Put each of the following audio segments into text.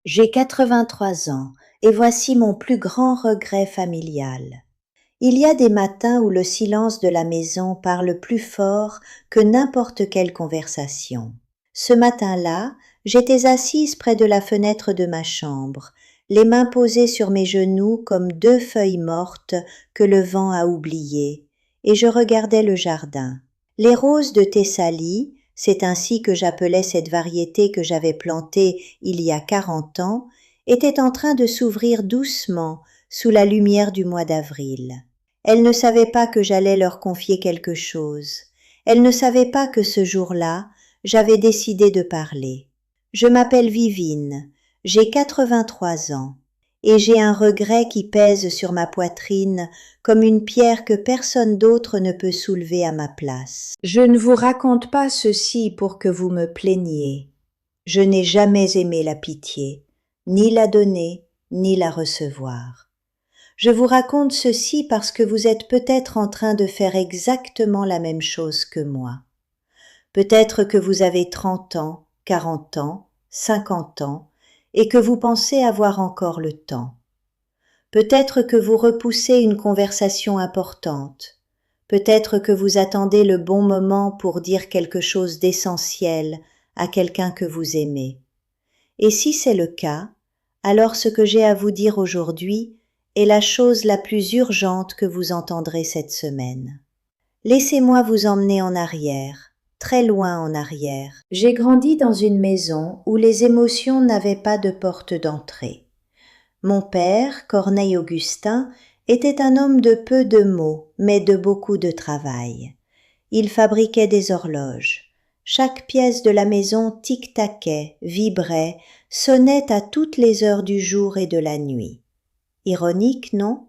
J'ai 83 ans et voici mon plus grand regret familial. Il y a des matins où le silence de la maison parle plus fort que n'importe quelle conversation. Ce matin-là, j'étais assise près de la fenêtre de ma chambre, les mains posées sur mes genoux comme deux feuilles mortes que le vent a oubliées, et je regardais le jardin. Les roses de Thessalie, c'est ainsi que j'appelais cette variété que j'avais plantée il y a 40 ans, étaient en train de s'ouvrir doucement sous la lumière du mois d'avril. Elles ne savaient pas que j'allais leur confier quelque chose. Elles ne savaient pas que ce jour-là, j'avais décidé de parler. Je m'appelle Vivine, j'ai 83 ans, et j'ai un regret qui pèse sur ma poitrine comme une pierre que personne d'autre ne peut soulever à ma place. Je ne vous raconte pas ceci pour que vous me plaigniez. Je n'ai jamais aimé la pitié, ni la donner, ni la recevoir. Je vous raconte ceci parce que vous êtes peut-être en train de faire exactement la même chose que moi. Peut-être que vous avez 30 ans, 40 ans, 50 ans, et que vous pensez avoir encore le temps. Peut-être que vous repoussez une conversation importante. Peut-être que vous attendez le bon moment pour dire quelque chose d'essentiel à quelqu'un que vous aimez. Et si c'est le cas, alors ce que j'ai à vous dire aujourd'hui est la chose la plus urgente que vous entendrez cette semaine. Laissez-moi vous emmener en arrière, très loin en arrière. J'ai grandi dans une maison où les émotions n'avaient pas de porte d'entrée. Mon père, Corneille Augustin, était un homme de peu de mots, mais de beaucoup de travail. Il fabriquait des horloges. Chaque pièce de la maison tic-taquait, vibrait, sonnait à toutes les heures du jour et de la nuit. Ironique, non ?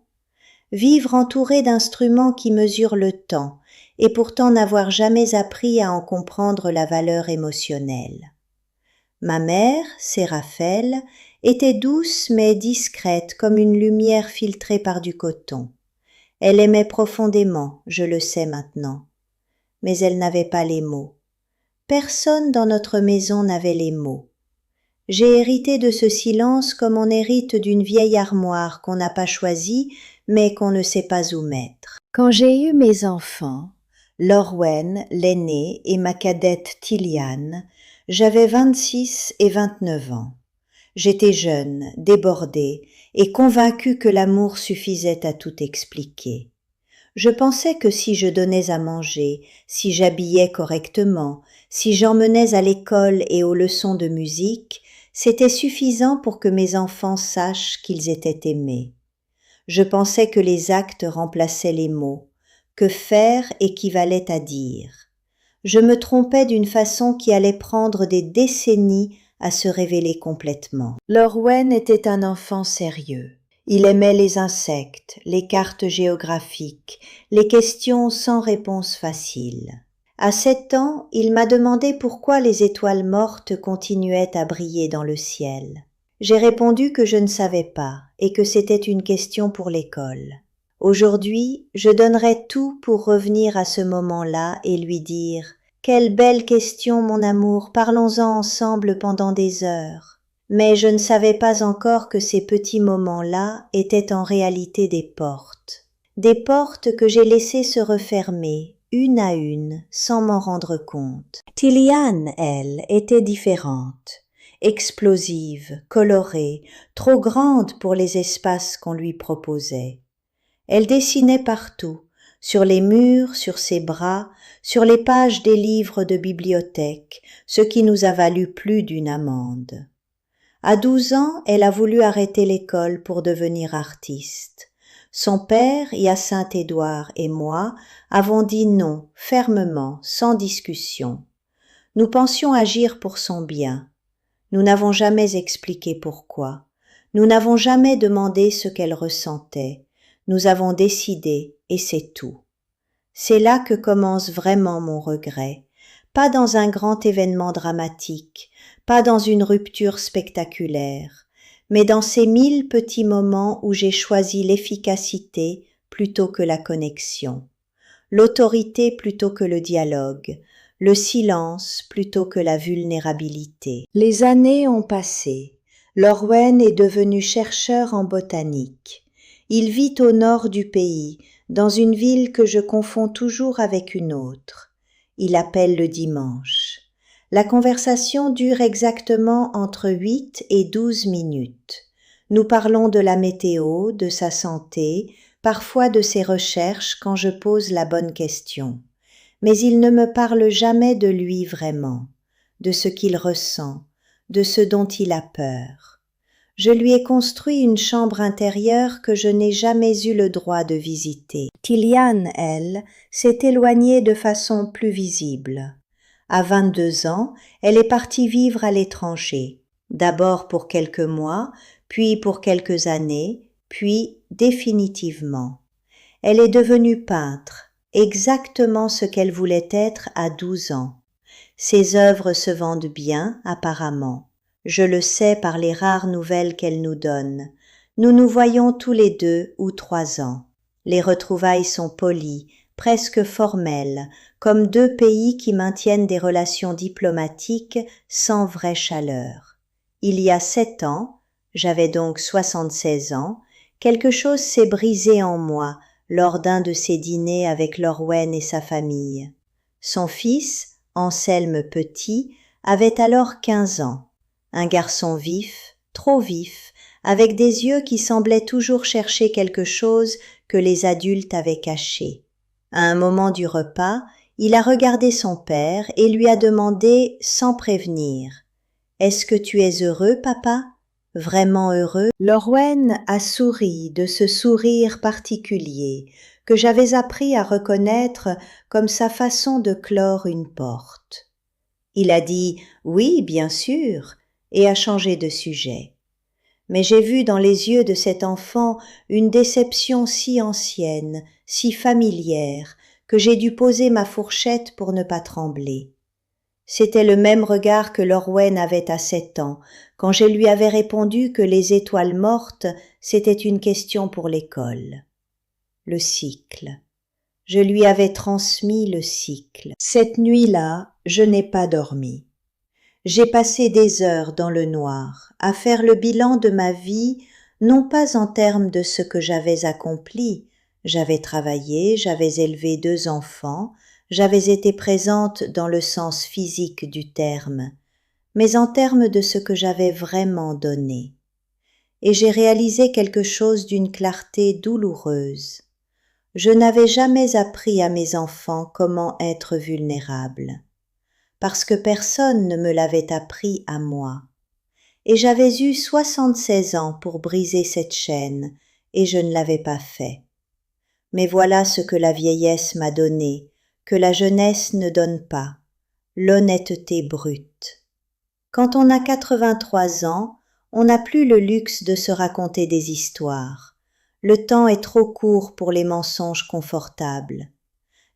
Vivre entouré d'instruments qui mesurent le temps, et pourtant n'avoir jamais appris à en comprendre la valeur émotionnelle. Ma mère, Séraphèle, était douce mais discrète comme une lumière filtrée par du coton. Elle aimait profondément, je le sais maintenant. Mais elle n'avait pas les mots. Personne dans notre maison n'avait les mots. J'ai hérité de ce silence comme on hérite d'une vieille armoire qu'on n'a pas choisie mais qu'on ne sait pas où mettre. Quand j'ai eu mes enfants, Lorwen, l'aînée, et ma cadette Tiliane, j'avais 26 et 29 ans. J'étais jeune, débordée et convaincue que l'amour suffisait à tout expliquer. Je pensais que si je donnais à manger, si j'habillais correctement, si j'emmenais à l'école et aux leçons de musique, c'était suffisant pour que mes enfants sachent qu'ils étaient aimés. Je pensais que les actes remplaçaient les mots, que faire équivalait à dire. Je me trompais d'une façon qui allait prendre des décennies à se révéler complètement. Lorwen était un enfant sérieux. Il aimait les insectes, les cartes géographiques, les questions sans réponse facile. À 7 ans, il m'a demandé pourquoi les étoiles mortes continuaient à briller dans le ciel. J'ai répondu que je ne savais pas et que c'était une question pour l'école. Aujourd'hui, je donnerais tout pour revenir à ce moment-là et lui dire « Quelle belle question, mon amour, parlons-en ensemble pendant des heures ». Mais je ne savais pas encore que ces petits moments-là étaient en réalité des portes. Des portes que j'ai laissées se refermer, une à une, sans m'en rendre compte. Tiliane, elle, était différente. Explosive, colorée, trop grande pour les espaces qu'on lui proposait. Elle dessinait partout, sur les murs, sur ses bras, sur les pages des livres de bibliothèque, ce qui nous a valu plus d'une amende. À 12 ans, elle a voulu arrêter l'école pour devenir artiste. Son père, Hyacinthe Édouard et moi avons dit non, fermement, sans discussion. Nous pensions agir pour son bien. Nous n'avons jamais expliqué pourquoi. Nous n'avons jamais demandé ce qu'elle ressentait. Nous avons décidé, et c'est tout. C'est là que commence vraiment mon regret. Pas dans un grand événement dramatique, pas dans une rupture spectaculaire, mais dans ces 1000 petits moments où j'ai choisi l'efficacité plutôt que la connexion, l'autorité plutôt que le dialogue, le silence plutôt que la vulnérabilité. Les années ont passé. Lorwen est devenu chercheur en botanique. Il vit au nord du pays, dans une ville que je confonds toujours avec une autre. Il appelle le dimanche. La conversation dure exactement entre 8 et 12 minutes. Nous parlons de la météo, de sa santé, parfois de ses recherches quand je pose la bonne question. Mais il ne me parle jamais de lui vraiment, de ce qu'il ressent, de ce dont il a peur. Je lui ai construit une chambre intérieure que je n'ai jamais eu le droit de visiter. Tilian, elle, s'est éloignée de façon plus visible. À 22 ans, elle est partie vivre à l'étranger, d'abord pour quelques mois, puis pour quelques années, puis définitivement. Elle est devenue peintre, exactement ce qu'elle voulait être à 12 ans. Ses œuvres se vendent bien, apparemment. Je le sais par les rares nouvelles qu'elle nous donne. Nous nous voyons tous les 2 ou 3 ans. Les retrouvailles sont polies, presque formelles, comme 2 pays qui maintiennent des relations diplomatiques sans vraie chaleur. Il y a 7 ans, j'avais donc 76 ans, quelque chose s'est brisé en moi lors d'un de ces dîners avec Lorwen et sa famille. Son fils, Anselme Petit, avait alors 15 ans. Un garçon vif, trop vif, avec des yeux qui semblaient toujours chercher quelque chose que les adultes avaient caché. À un moment du repas, il a regardé son père et lui a demandé, sans prévenir, « Est-ce que tu es heureux, papa ? Vraiment heureux ?» Lorwen a souri de ce sourire particulier que j'avais appris à reconnaître comme sa façon de clore une porte. Il a dit « Oui, bien sûr » et a changé de sujet. Mais j'ai vu dans les yeux de cet enfant une déception si ancienne, si familière, que j'ai dû poser ma fourchette pour ne pas trembler. C'était le même regard que Lorwen avait à 7 ans, quand je lui avais répondu que les étoiles mortes, c'était une question pour l'école. Le cycle. Je lui avais transmis le cycle. Cette nuit-là, je n'ai pas dormi. J'ai passé des heures dans le noir, à faire le bilan de ma vie, non pas en termes de ce que j'avais accompli. J'avais travaillé, j'avais élevé 2 enfants, j'avais été présente dans le sens physique du terme, mais en termes de ce que j'avais vraiment donné. Et j'ai réalisé quelque chose d'une clarté douloureuse. Je n'avais jamais appris à mes enfants comment être vulnérables, parce que personne ne me l'avait appris à moi. Et j'avais eu 76 ans pour briser cette chaîne, et je ne l'avais pas fait. Mais voilà ce que la vieillesse m'a donné, que la jeunesse ne donne pas, l'honnêteté brute. Quand on a 83 ans, on n'a plus le luxe de se raconter des histoires. Le temps est trop court pour les mensonges confortables.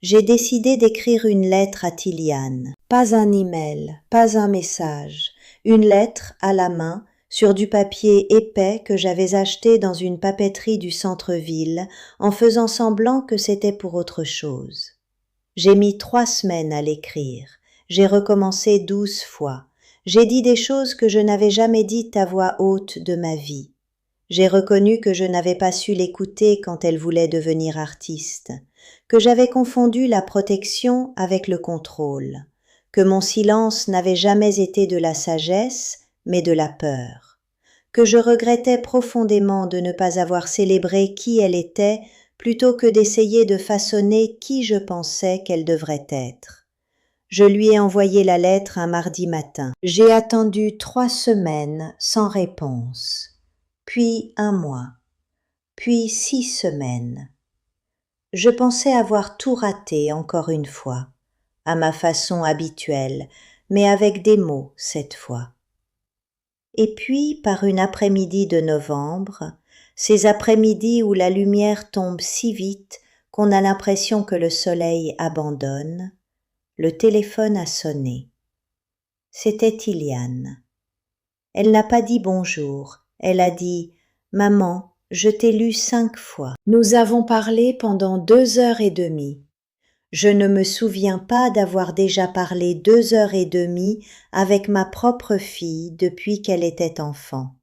J'ai décidé d'écrire une lettre à Tilian. Pas un email, pas un message. Une lettre à la main, sur du papier épais que j'avais acheté dans une papeterie du centre-ville, en faisant semblant que c'était pour autre chose. J'ai mis 3 semaines à l'écrire. J'ai recommencé 12 fois. J'ai dit des choses que je n'avais jamais dites à voix haute de ma vie. J'ai reconnu que je n'avais pas su l'écouter quand elle voulait devenir artiste, que j'avais confondu la protection avec le contrôle, que mon silence n'avait jamais été de la sagesse, mais de la peur, que je regrettais profondément de ne pas avoir célébré qui elle était plutôt que d'essayer de façonner qui je pensais qu'elle devrait être. Je lui ai envoyé la lettre un mardi matin. J'ai attendu 3 semaines sans réponse. Puis 1 mois, puis 6 semaines. Je pensais avoir tout raté encore une fois, à ma façon habituelle, mais avec des mots cette fois. Et puis, par une après-midi de novembre, ces après-midi où la lumière tombe si vite qu'on a l'impression que le soleil abandonne, le téléphone a sonné. C'était Tilian. Elle n'a pas dit bonjour, elle a dit « Maman, je t'ai lu 5 fois. » Nous avons parlé pendant 2 heures et demie. Je ne me souviens pas d'avoir déjà parlé 2 heures et demie avec ma propre fille depuis qu'elle était enfant.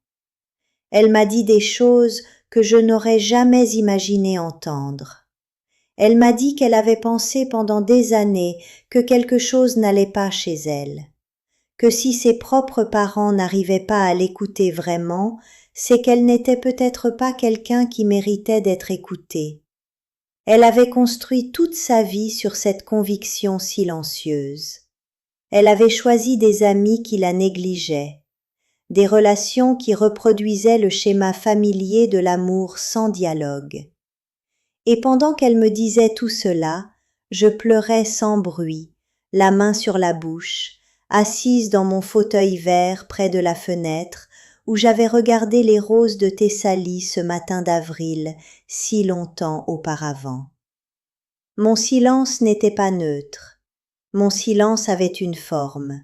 Elle m'a dit des choses que je n'aurais jamais imaginé entendre. Elle m'a dit qu'elle avait pensé pendant des années que quelque chose n'allait pas chez elle, que si ses propres parents n'arrivaient pas à l'écouter vraiment, c'est qu'elle n'était peut-être pas quelqu'un qui méritait d'être écouté. Elle avait construit toute sa vie sur cette conviction silencieuse. Elle avait choisi des amis qui la négligeaient, des relations qui reproduisaient le schéma familier de l'amour sans dialogue. Et pendant qu'elle me disait tout cela, je pleurais sans bruit, la main sur la bouche, assise dans mon fauteuil vert près de la fenêtre, où j'avais regardé les roses de Thessalie ce matin d'avril, si longtemps auparavant. Mon silence n'était pas neutre, mon silence avait une forme,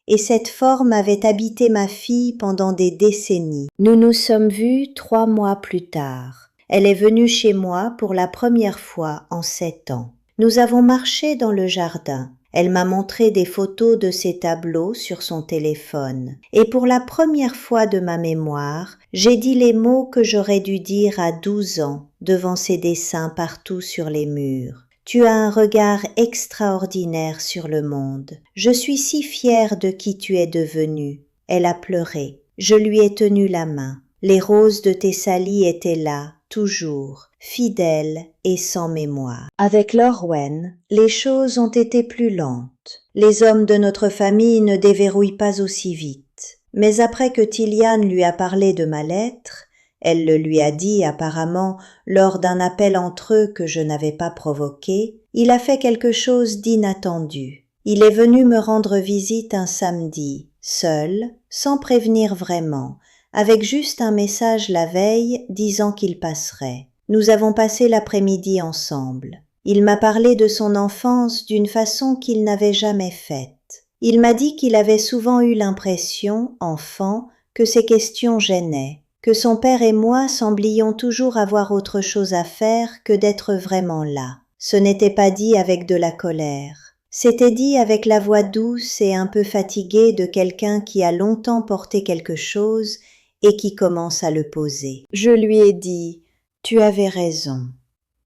et cette forme avait habité ma fille pendant des décennies. Nous nous sommes vus 3 mois plus tard. Elle est venue chez moi pour la première fois en 7 ans. Nous avons marché dans le jardin. Elle m'a montré des photos de ses tableaux sur son téléphone. Et pour la première fois de ma mémoire, j'ai dit les mots que j'aurais dû dire à 12 ans devant ses dessins partout sur les murs. Tu as un regard extraordinaire sur le monde. Je suis si fière de qui tu es devenue. Elle a pleuré. Je lui ai tenu la main. Les roses de Thessalie étaient là, toujours, fidèles et sans mémoire. Avec Lorwen, les choses ont été plus lentes. Les hommes de notre famille ne déverrouillent pas aussi vite. Mais après que Tilian lui a parlé de ma lettre, elle le lui a dit apparemment lors d'un appel entre eux que je n'avais pas provoqué, il a fait quelque chose d'inattendu. Il est venu me rendre visite un samedi, seul, sans prévenir vraiment, avec juste un message la veille disant qu'il passerait. Nous avons passé l'après-midi ensemble. Il m'a parlé de son enfance d'une façon qu'il n'avait jamais faite. Il m'a dit qu'il avait souvent eu l'impression, enfant, que ces questions gênaient, que son père et moi semblions toujours avoir autre chose à faire que d'être vraiment là. Ce n'était pas dit avec de la colère. C'était dit avec la voix douce et un peu fatiguée de quelqu'un qui a longtemps porté quelque chose et qui commence à le poser. Je lui ai dit « Tu avais raison.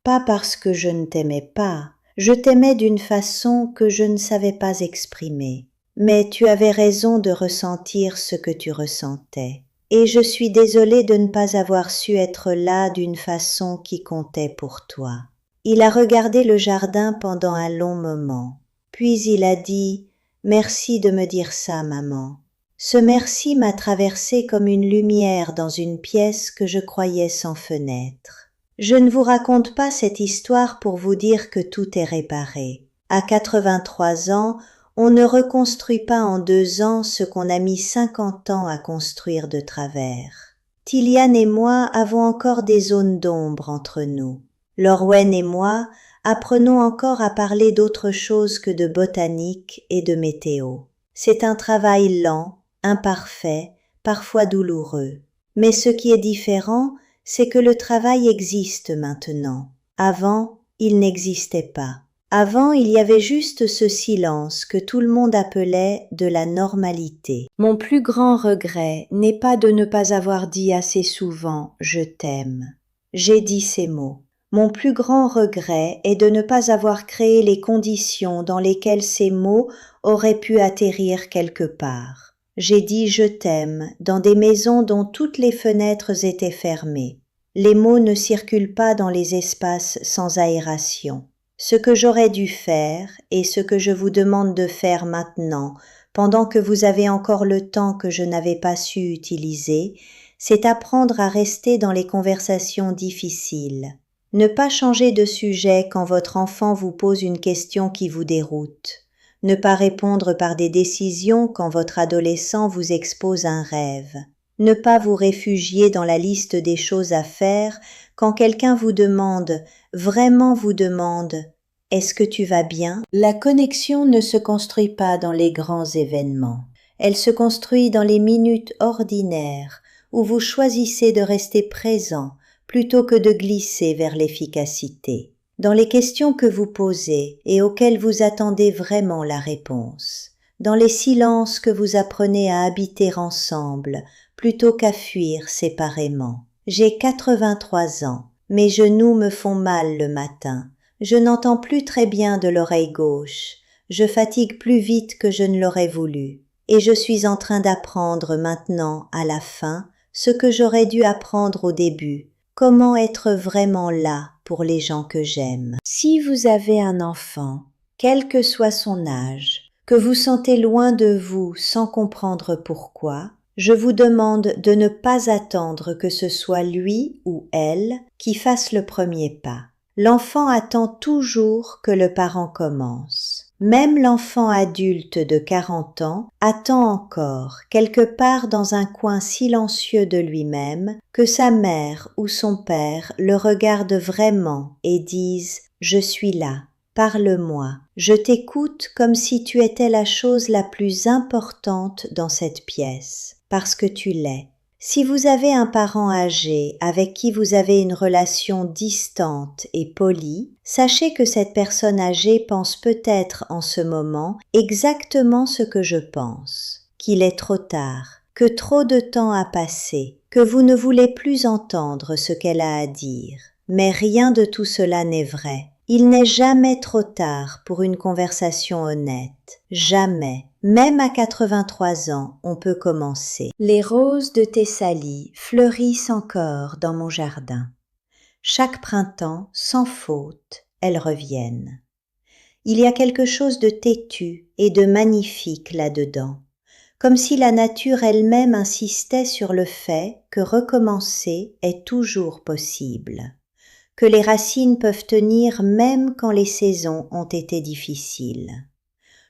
Pas parce que je ne t'aimais pas, je t'aimais d'une façon que je ne savais pas exprimer. Mais tu avais raison de ressentir ce que tu ressentais. Et je suis désolée de ne pas avoir su être là d'une façon qui comptait pour toi. » Il a regardé le jardin pendant un long moment. Puis il a dit « Merci de me dire ça, maman. » Ce merci m'a traversé comme une lumière dans une pièce que je croyais sans fenêtre. Je ne vous raconte pas cette histoire pour vous dire que tout est réparé. À 83 ans, on ne reconstruit pas en 2 ans ce qu'on a mis 50 ans à construire de travers. Tilian et moi avons encore des zones d'ombre entre nous. Lorwen et moi apprenons encore à parler d'autre chose que de botanique et de météo. C'est un travail lent, imparfait, parfois douloureux. Mais ce qui est différent, c'est que le travail existe maintenant. Avant, il n'existait pas. Avant, il y avait juste ce silence que tout le monde appelait de la normalité. Mon plus grand regret n'est pas de ne pas avoir dit assez souvent « je t'aime ». J'ai dit ces mots. Mon plus grand regret est de ne pas avoir créé les conditions dans lesquelles ces mots auraient pu atterrir quelque part. J'ai dit « je t'aime » dans des maisons dont toutes les fenêtres étaient fermées. Les mots ne circulent pas dans les espaces sans aération. Ce que j'aurais dû faire et ce que je vous demande de faire maintenant, pendant que vous avez encore le temps que je n'avais pas su utiliser, c'est apprendre à rester dans les conversations difficiles. Ne pas changer de sujet quand votre enfant vous pose une question qui vous déroute. Ne pas répondre par des décisions quand votre adolescent vous expose un rêve. Ne pas vous réfugier dans la liste des choses à faire quand quelqu'un vous demande, vraiment vous demande, « Est-ce que tu vas bien ?» La connexion ne se construit pas dans les grands événements. Elle se construit dans les minutes ordinaires où vous choisissez de rester présent plutôt que de glisser vers l'efficacité. Dans les questions que vous posez et auxquelles vous attendez vraiment la réponse. Dans les silences que vous apprenez à habiter ensemble plutôt qu'à fuir séparément. J'ai 83 ans. Mes genoux me font mal le matin. Je n'entends plus très bien de l'oreille gauche. Je fatigue plus vite que je ne l'aurais voulu. Et je suis en train d'apprendre maintenant, à la fin, ce que j'aurais dû apprendre au début. Comment être vraiment là pour les gens que j'aime. Si vous avez un enfant, quel que soit son âge, que vous sentez loin de vous sans comprendre pourquoi, je vous demande de ne pas attendre que ce soit lui ou elle qui fasse le premier pas. L'enfant attend toujours que le parent commence. Même l'enfant adulte de 40 ans attend encore, quelque part dans un coin silencieux de lui-même, que sa mère ou son père le regardent vraiment et disent « Je suis là, parle-moi, je t'écoute comme si tu étais la chose la plus importante dans cette pièce, parce que tu l'es. » Si vous avez un parent âgé avec qui vous avez une relation distante et polie, sachez que cette personne âgée pense peut-être en ce moment exactement ce que je pense, qu'il est trop tard, que trop de temps a passé, que vous ne voulez plus entendre ce qu'elle a à dire. Mais rien de tout cela n'est vrai. Il n'est jamais trop tard pour une conversation honnête. Jamais. Même à 83 ans, on peut commencer. Les roses de Thessalie fleurissent encore dans mon jardin. Chaque printemps, sans faute, elles reviennent. Il y a quelque chose de têtu et de magnifique là-dedans, comme si la nature elle-même insistait sur le fait que recommencer est toujours possible, que les racines peuvent tenir même quand les saisons ont été difficiles.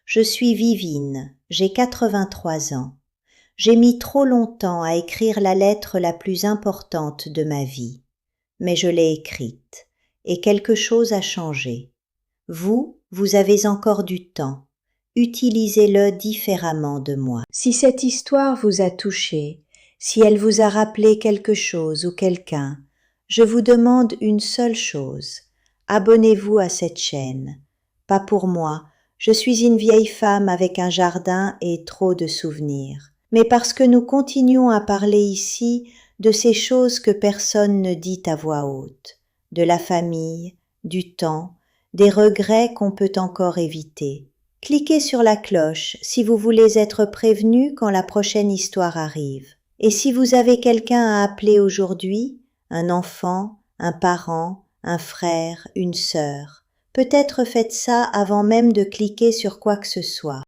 Je suis Vivine, j'ai 83 ans. J'ai mis trop longtemps à écrire la lettre la plus importante de ma vie, mais je l'ai écrite, et quelque chose a changé. Vous avez encore du temps. Utilisez-le différemment de moi. Si cette histoire vous a touché, si elle vous a rappelé quelque chose ou quelqu'un, je vous demande une seule chose. Abonnez-vous à cette chaîne. Pas pour moi, je suis une vieille femme avec un jardin et trop de souvenirs, mais parce que nous continuons à parler ici de ces choses que personne ne dit à voix haute, de la famille, du temps, des regrets qu'on peut encore éviter. Cliquez sur la cloche si vous voulez être prévenu quand la prochaine histoire arrive. Et si vous avez quelqu'un à appeler aujourd'hui, un enfant, un parent, un frère, une sœur, peut-être faites ça avant même de cliquer sur quoi que ce soit.